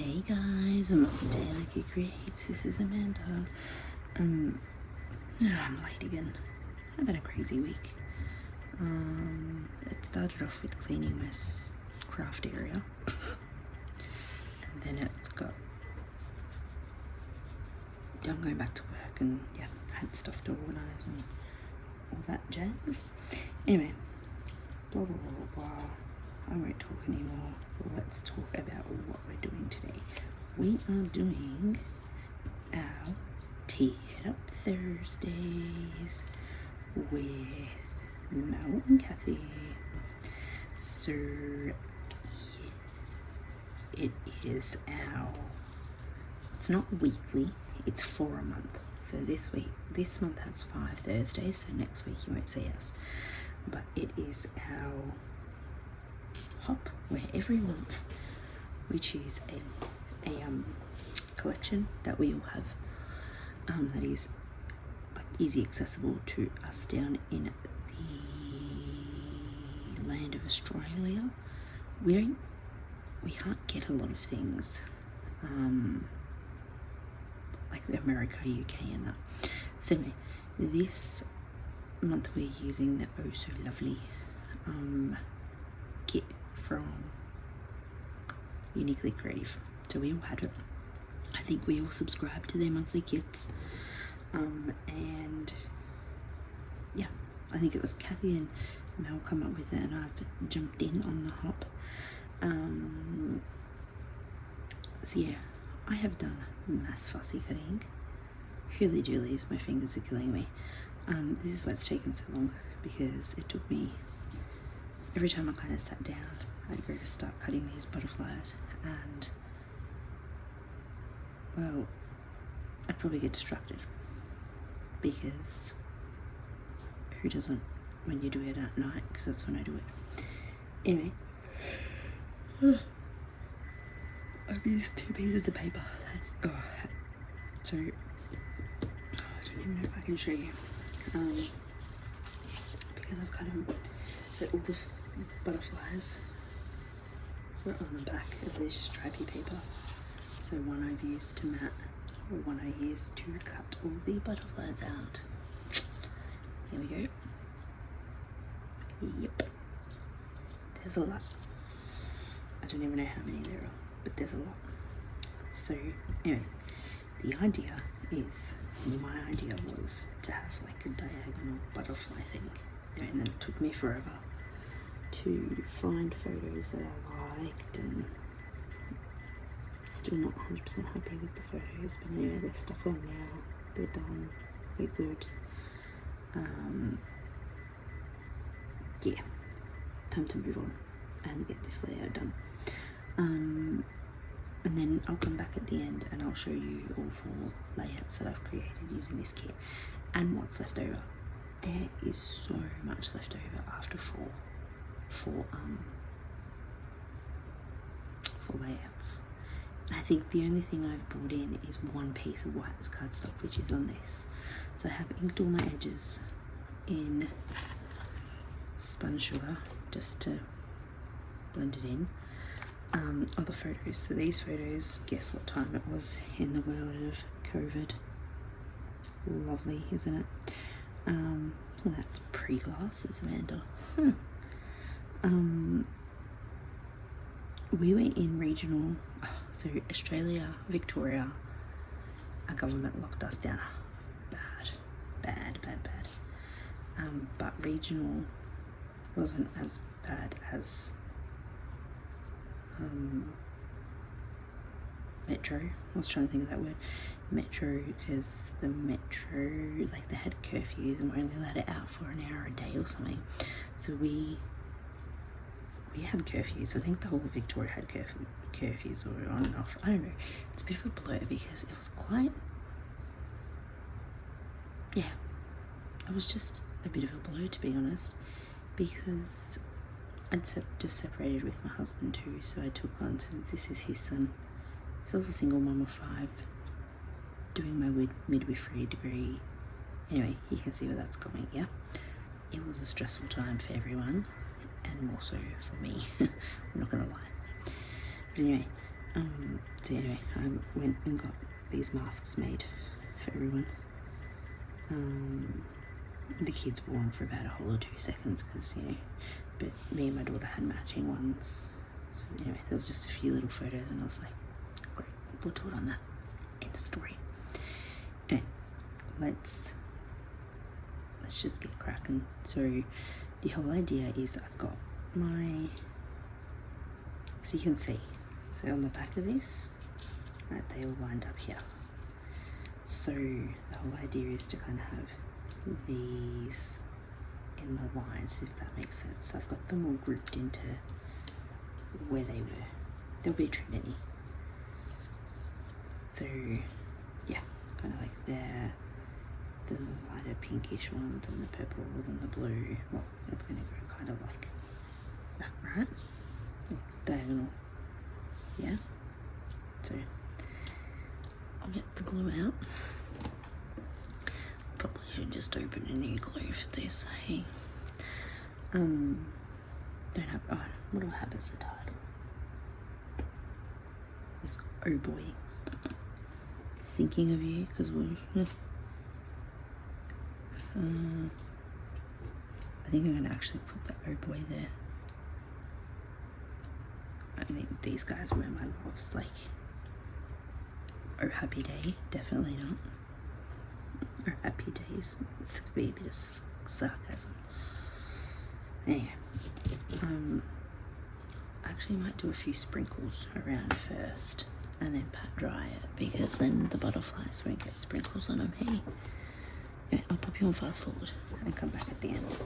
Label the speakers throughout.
Speaker 1: Hey guys, I'm at the Daily Geek Reads. This is Amanda. I'm late again. I've had a crazy week. It started off with cleaning my craft area, and then I'm going back to work, and I had stuff to organise and all that jazz. Anyway, blah blah blah blah. I won't talk anymore. Let's talk about what we're doing today. We are doing our Tee It Up Thursdays with Mel and Kathy. So it is it's not weekly, it's for a month. So this month has 5 Thursdays, so next week you won't see us. But it is our hop where every month we choose a collection that we all have that is like easy accessible to us down in the land of Australia. We can't get a lot of things like America, UK and that. So anyway, this month we're using the Oh So Lovely kit from Uniquely Creative. So we all had it. I think we all subscribed to their monthly kits. And yeah, I think it was Kathy and Mel come up with it, and I've jumped in on the hop. So yeah, I have done mass fussy cutting. Really Julie's, my fingers are killing me. This is why it's taken so long, because it took me, every time I kind of sat down, I'd go to start cutting these butterflies, and well, I'd probably get distracted, because who doesn't when you do it at night? Because that's when I do it. Anyway, I've used 2 pieces of paper. So I don't even know if I can show you, because I've cut them. So all the butterflies were on the back of this stripy paper. So one I've used to mat, or one I used to cut all the butterflies out. Here we go. Yep. There's a lot. I don't even know how many there are, but there's a lot. So anyway, my idea was to have like a diagonal butterfly thing. And then it took me forever to find photos that I liked, and still not 100% happy with the photos, but anyway, they're stuck on now, they're done, we're good. Yeah, time to move on and get this layout done. And then I'll come back at the end and I'll show you all 4 layouts that I've created using this kit and what's left over. There is so much left over after four layouts. I think the only thing I've brought in is 1 piece of white cardstock, which is on this. So I have inked all my edges in spun sugar just to blend it in. Other photos. So these photos, guess what time it was in the world of COVID? Lovely, isn't it? Well, that's pre-glasses, Amanda. We were in regional, so Australia, Victoria, our government locked us down. Bad. But regional wasn't as bad as metro. I was trying to think of that word, metro, because the metro, like, they had curfews and we're only allowed it out for an hour a day or something. So we had curfews. I think the whole of Victoria had curfews, or on and off. I don't know. It's a bit of a blur, because it was quite, it was just a bit of a blur, to be honest, because I'd just separated with my husband too, so I took on, so this is his son. So I was a single mum of 5, doing my midwifery degree. Anyway, you can see where that's going, yeah? It was a stressful time for everyone, and more so for me. I'm not gonna lie. But anyway, So anyway, I went and got these masks made for everyone. The kids wore them for about a whole or 2 seconds because, but me and my daughter had matching ones. So anyway, there was just a few little photos and I was like, great, we'll do it on that. End of story. Anyway, let's just get cracking. So the whole idea is I've got so you can see, so on the back of this, right, they all lined up here. So the whole idea is to kind of have these in the lines, if that makes sense. So I've got them all grouped into where they were. There'll be too many. So yeah, kind of like there, the lighter pinkish ones and the purple and the blue. Well, it's going to go kind of like that, right? Diagonal. Yeah. So I'll get the glue out. Probably should just open a new glue for this, hey? Don't have, what do I have as a title? It's Oh Boy. Thinking of you, because I think I'm going to actually put the Oh Boy there. I think these guys were my loves, like, Oh Happy Day, definitely not. Or Happy Days, it's going to be a bit of sarcasm. Anyway, I actually might do a few sprinkles around first and then pat dry it, because then the butterflies won't get sprinkles on them, hey? Okay, I'll pop you on fast forward and come back at the end.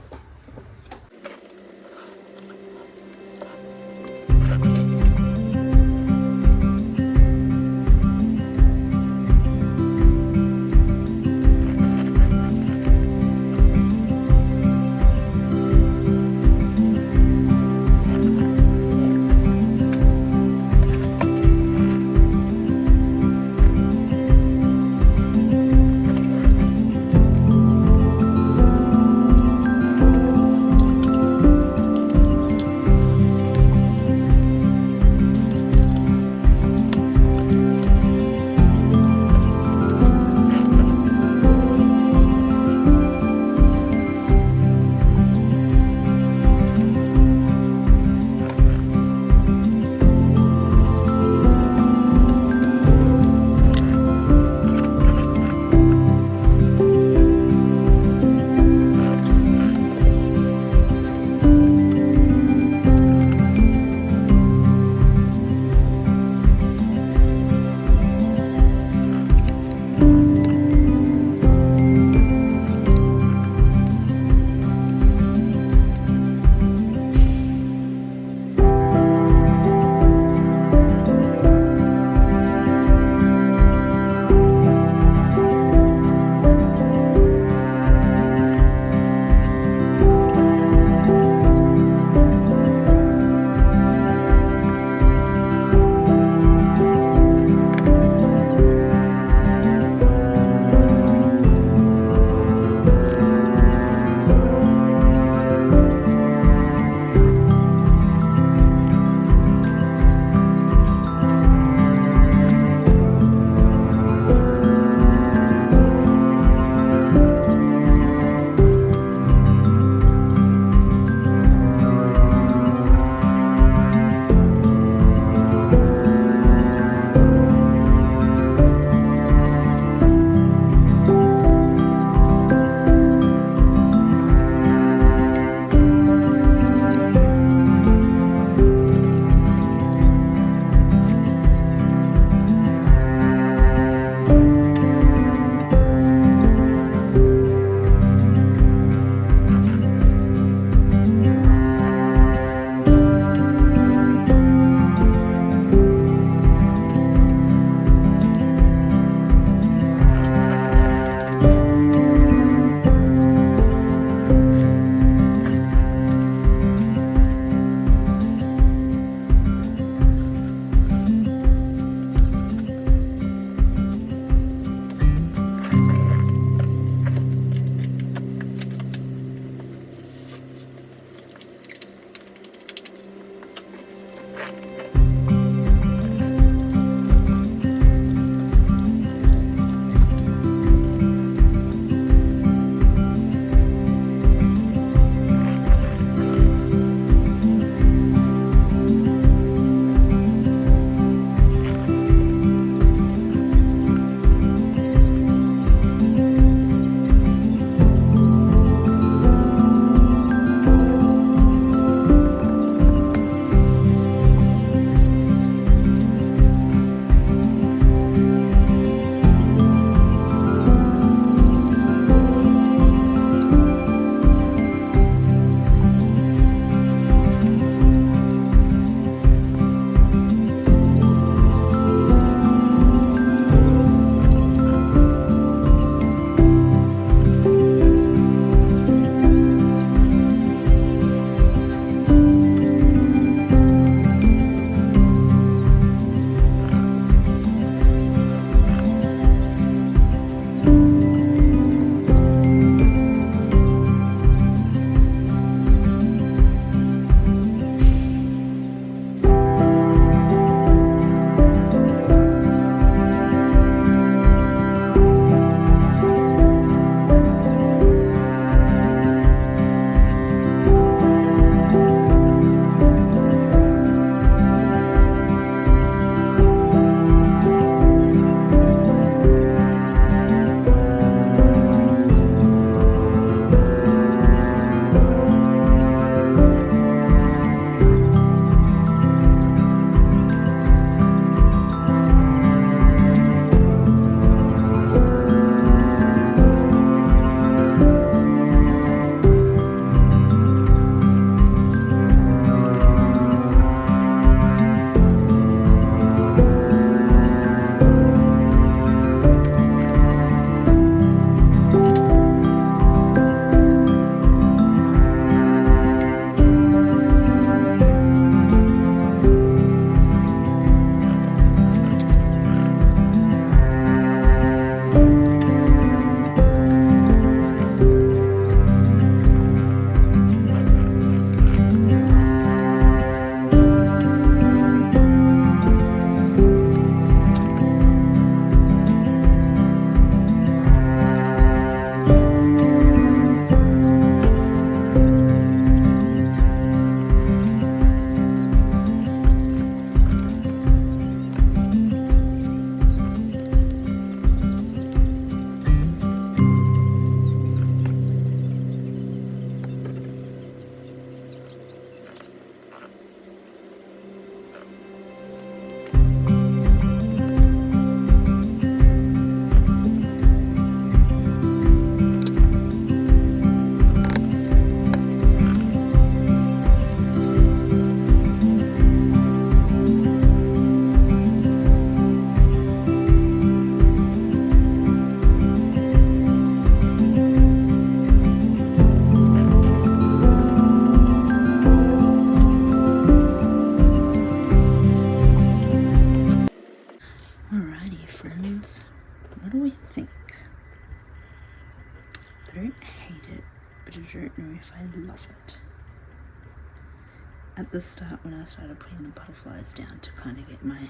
Speaker 1: at the start when I started putting the butterflies down to kind of get my,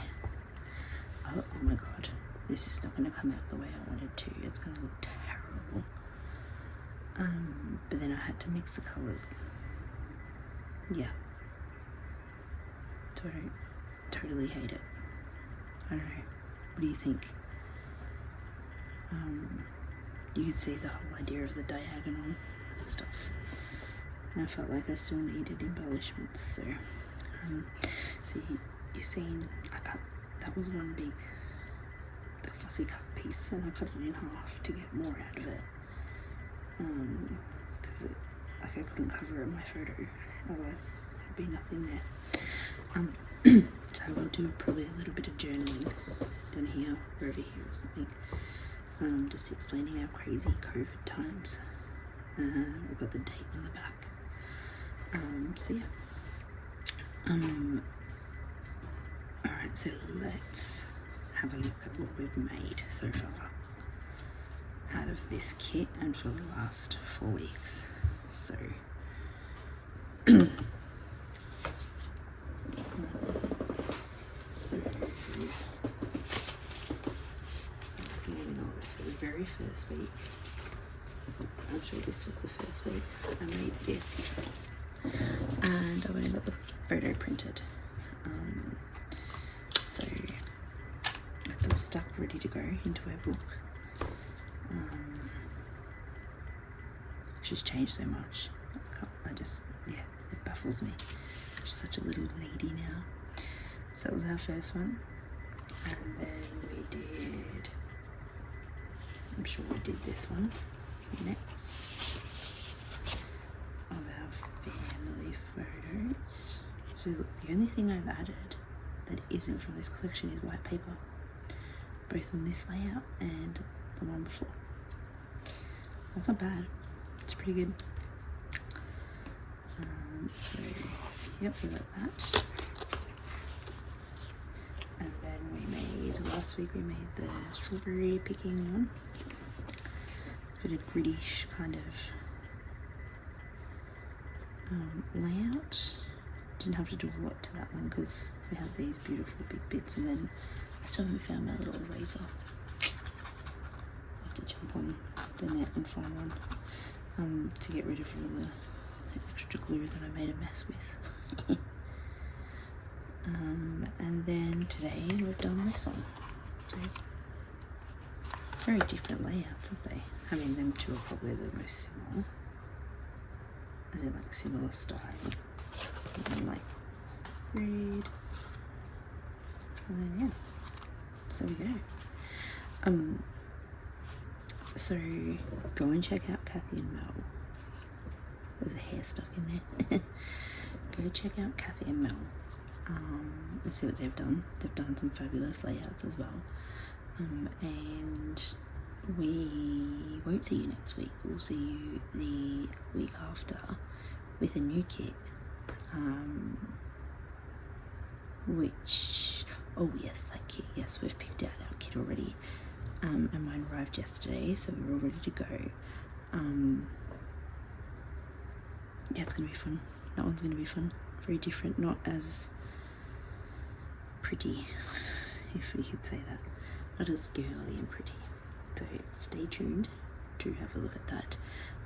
Speaker 1: oh my god, this is not going to come out the way I wanted to. It's going to look terrible. But then I had to mix the colours. Yeah. So I don't totally hate it. I don't know. What do you think? You could see the whole idea of the diagonal stuff. And I felt like I still needed embellishments. So, you've seen I cut, that was one big fussy cut piece, and I cut it in half to get more out of it. Because I couldn't cover it in my photo, otherwise there'd be nothing there. So I'll do probably a little bit of journaling down here or over here or something, just explaining our crazy COVID times. We've got the date on the back. So yeah. Alright, so let's have a look at what we've made so far out of this kit and for the last 4 weeks. So moving on. So the very first week, I'm sure this was the first week, I made this, and I've only got the photo printed. So it's all stuck ready to go into our book. She's changed so much. It baffles me. She's such a little lady now. So that was our first one. And then we did, I'm sure we did this one next, of our family photos. So look, the only thing I've added that isn't from this collection is white paper, both on this layout and the one before. That's not bad. It's pretty good. So yep, we got that. And then we made, last week we made the strawberry picking one. It's a bit of grittish kind of layout. Didn't have to do a lot to that one because we had these beautiful big bits, and then I still haven't found my little eraser. I have to jump on the net and find one to get rid of all the extra glue that I made a mess with. And then today we've done this one. So very different layouts, aren't they? I mean, them two are probably the most similar, as in like similar style. And then like red, and then yeah, so we go. So go and check out Kathy and Mel. There's a hair stuck in there. Go check out Kathy and Mel. And see what they've done. They've done some fabulous layouts as well. And we won't see you next week. We'll see you the week after with a new kit. Which, oh yes, that kit. Yes, we've picked out our kit already. And mine arrived yesterday, so we're all ready to go. Yeah, it's gonna be fun. That one's gonna be fun. Very different, not as pretty, if we could say that. Not as girly and pretty. So stay tuned to have a look at that.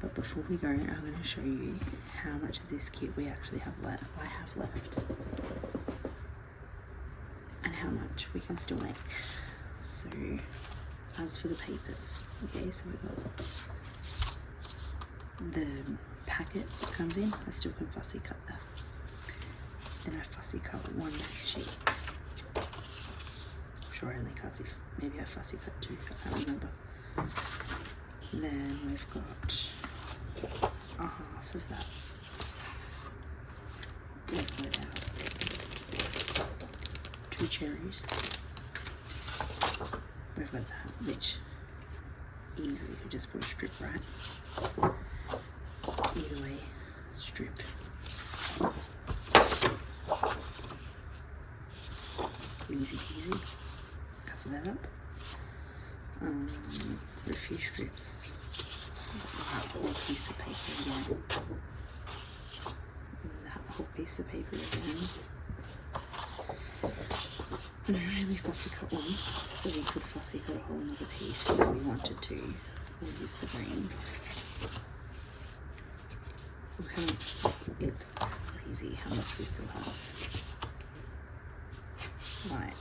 Speaker 1: But before we go, I'm going to show you how much of this kit we actually have left. I have left, and how much we can still make. So, as for the papers, okay, so we've got the packet that comes in. I still can fussy cut that. Then I fussy cut one sheet. I'm sure I only cut if maybe I fussy cut two, I can't remember. Then we've got a half of that. Level it out. 2 cherries. We've got that, which easily could just put a strip right. Either way, strip. Easy peasy. Cover that up. For a few strips. That whole piece of paper again. That whole piece of paper again. And I really fussy cut one, so we could fussy cut a whole other piece if we wanted to. We'll use the green. Look how it's crazy how much we still have. Right.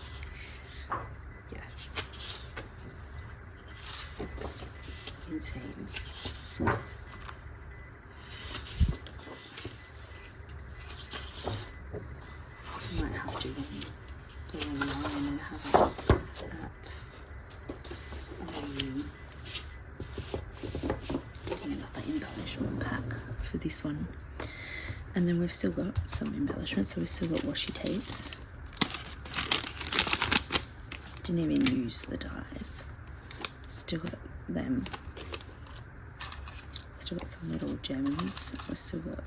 Speaker 1: Yeah. Insane. Might have to go online and have a look at getting another embellishment pack for this one. And then we've still got some embellishments, so we've still got washi tapes. Didn't even use the dies. Still got them. Still got some little gems. We've still got,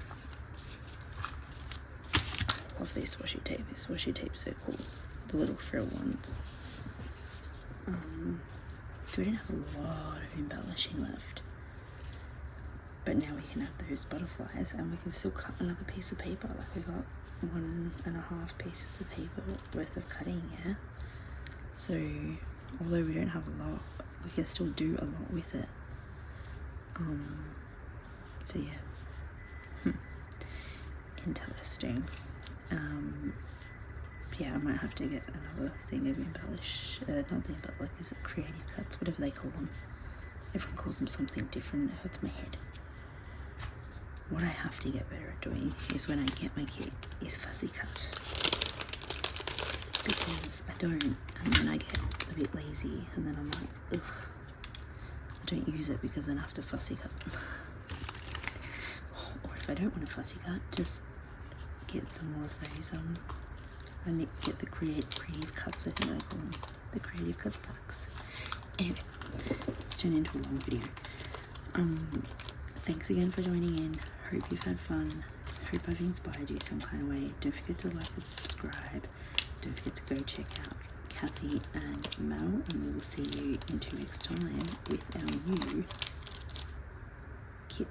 Speaker 1: I love this washi tape. This washi tape is so cool. The little frill ones. So we don't have a lot of embellishing left. But now we can have those butterflies and we can still cut another piece of paper. Like we've got 1.5 pieces of paper worth of cutting, yeah? So although we don't have a lot, we can still do a lot with it. So yeah. Interesting. Yeah, I might have to get another thing of is it creative cuts, whatever they call them. Everyone calls them something different. It hurts my head. What I have to get better at doing is when I get my kit is fussy cut, because I don't, and then I get a bit lazy, and then I'm like, ugh, I don't use it because then I have to fussy cut. Or if I don't want to fussy cut, just get some more of those. I need to get the creative cuts, I think they call them, the creative cuts packs. Anyway, it's turned into a long video. Thanks again for joining in. Hope you've had fun. Hope I've inspired you some kind of way. Don't forget to like and subscribe. Don't forget to go check out Kathy and Mel, and we will see you in 2 weeks' time with our new kit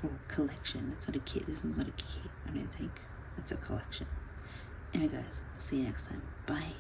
Speaker 1: or collection. It's not a kit. This one's not a kit, I don't think. It's a collection. Anyway guys, we'll see you next time. Bye.